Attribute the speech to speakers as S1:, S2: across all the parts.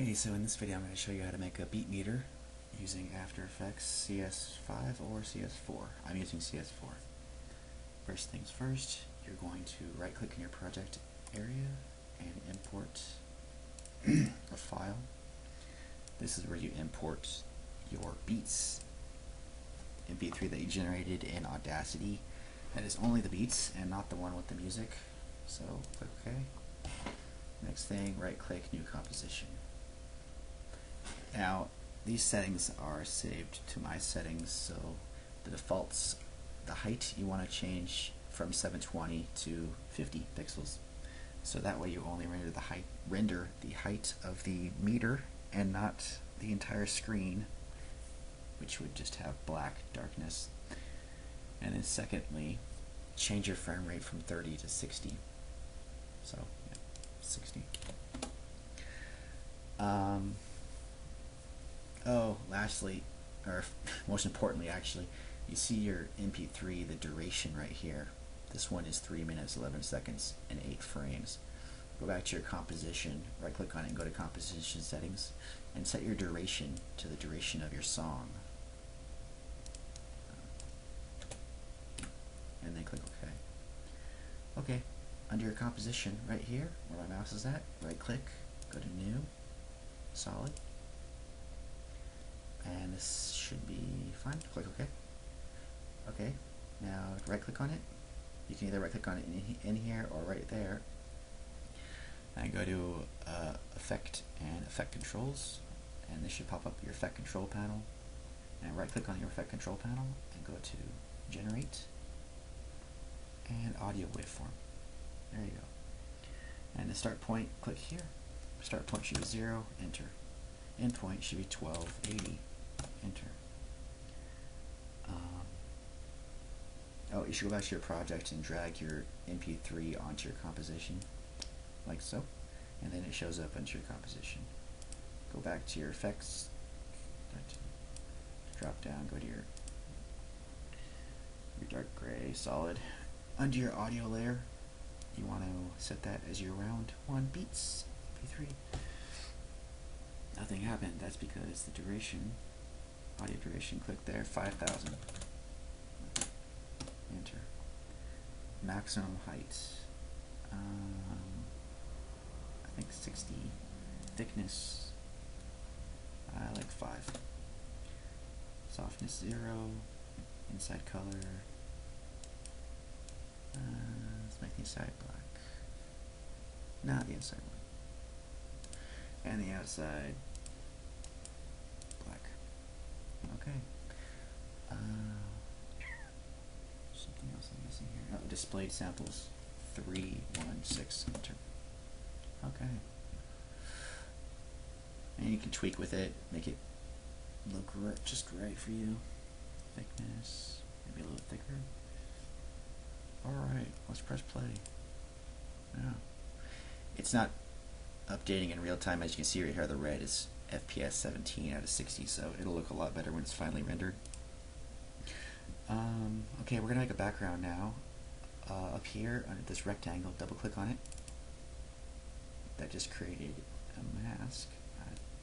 S1: Hey, so in this video I'm going to show you how to make a beat meter using After Effects CS5 or CS4. I'm using CS4. First things first, you're going to right click in your project area and import a file. This is where you import your beats, MP3 that you generated in Audacity. That is only the beats and not the one with the music. So click OK. Next thing, right click, new composition. Now, these settings are saved to my settings, so the defaults, the height you want to change from 720 to 50 pixels. So that way you only render the height of the meter and not the entire screen, which would just have black darkness. And then secondly, change your frame rate from 30 to 60. So, yeah, 60. Oh, lastly, or most importantly actually, you see your MP3, the duration right here. This one is 3 minutes, 11 seconds, and 8 frames. Go back to your composition, right click on it and go to composition settings, and set your duration to the duration of your song. And then click OK. Okay, under your composition right here, where my mouse is at, right click, go to New, Solid. And this should be fine. Click OK. Okay, now right click on it. You can either right click on it in here or right there. And go to Effect and Effect Controls. And this should pop up your Effect Control panel. And right click on your Effect Control panel and go to Generate and Audio Waveform. There you go. And the start point, click here. Start point should be 0, enter. End point should be 1280. Enter. Oh, you should go back to your project and drag your MP3 onto your composition, like so, and then it shows up onto your composition. Go back to your effects, drop down, go to your dark gray solid. Under your audio layer, you want to set that as your round 1 beats, MP3. Nothing happened. That's because the duration, audio duration, click there, 5,000. Enter. Maximum height, I think 60. Thickness, I like 5. Softness 0. Inside color, let's make the inside black. Not the inside one. And the outside black. Okay. Something else I'm missing here. Oh, displayed samples 316. Enter. Okay. And you can tweak with it, make it look just right for you. Thickness, maybe a little thicker. Alright, let's press play. Yeah. It's not updating in real time. As you can see right here, the red is FPS 17 out of 60, so it'll look a lot better when it's finally rendered. Okay, we're going to make a background now. Up here, under this rectangle, double click on it. That just created a mask.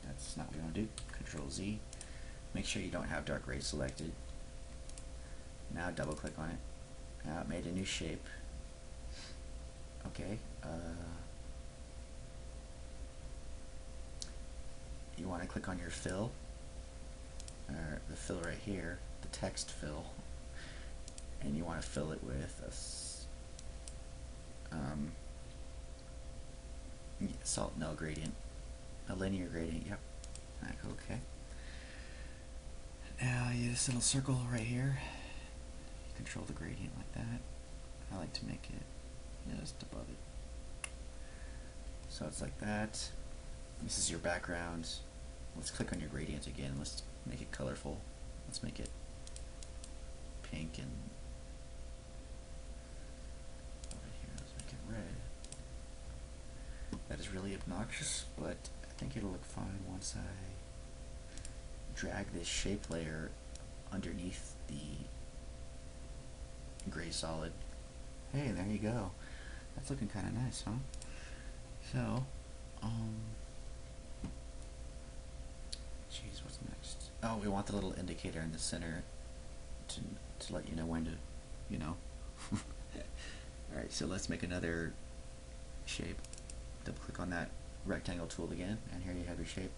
S1: That's not what we want to do. Control Z. Make sure you don't have dark gray selected. Now double click on it. Now it made a new shape. Okay. You want to click on your fill, or the fill right here, the text fill, and you want to fill it with a salt null gradient, a linear gradient. Yep. Okay. Now this little circle right here, control the gradient like that. I like to make it just above it. So it's like that. This is your background. Let's click on your gradient again. Let's make it colorful. Let's make it pink, and over here, let's make it red. That is really obnoxious, but I think it'll look fine once I drag this shape layer underneath the gray solid. Hey, there you go. That's looking kind of nice, huh? So, Oh, we want the little indicator in the center to, to let you know when to, you know. Alright, so let's make another shape. Double click on that rectangle tool again, and here you have your shape.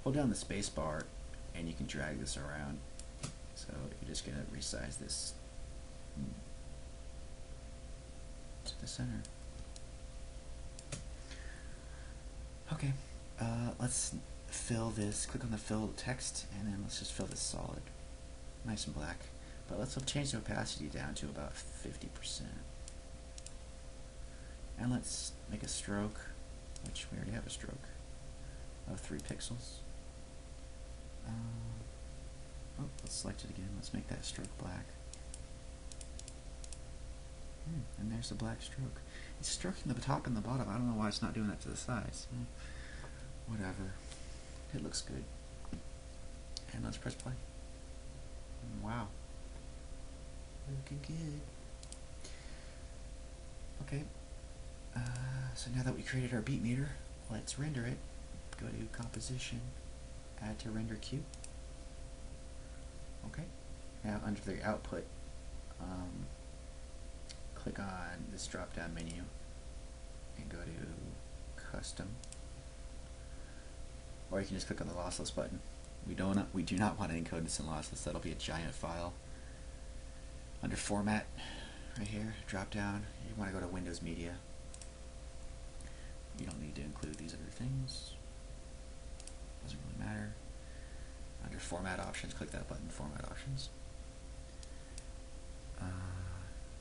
S1: Hold down the space bar and you can drag this around. So you're just going to resize this to the center. Okay, let's fill this. Click on the fill text, and then let's just fill this solid, nice and black. But let's change the opacity down to about 50%. And let's make a stroke, which we already have a stroke, of 3 pixels. Oh, let's select it again. Let's make that stroke black. And there's the black stroke. It's stroking the top and the bottom. I don't know why it's not doing that to the sides. Whatever. It looks good. And let's press play. Wow. Looking good. Okay. So now that we created our beat meter, let's render it. Go to Composition, Add to Render Queue. Okay. Now under the output, click on this drop-down menu and go to Custom. Or you can just click on the lossless button. We do not want to encode this in lossless. That'll be a giant file. Under Format, right here, drop down. You want to go to Windows Media. You don't need to include these other things. Doesn't really matter. Under Format Options, click that button, Format Options.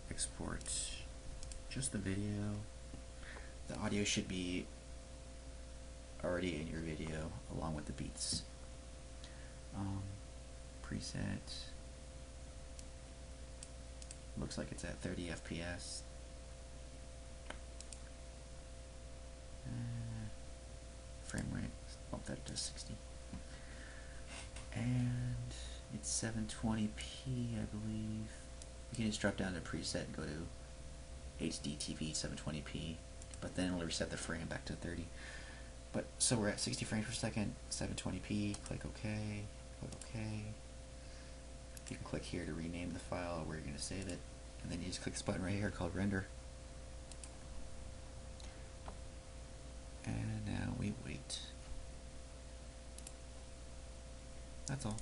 S1: Export just the video. The audio should be already in your video along with the beats. Preset. Looks like it's at 30 FPS. Frame rate, bump that to 60. And it's 720p, I believe. You can just drop down to preset and go to HD TV 720p, but then it'll reset the frame back to 30. But so we're at 60 frames per second, 720p. Click OK. Click OK. You can click here to rename the file where you're going to save it, and then you just click this button right here called Render. And now we wait. That's all.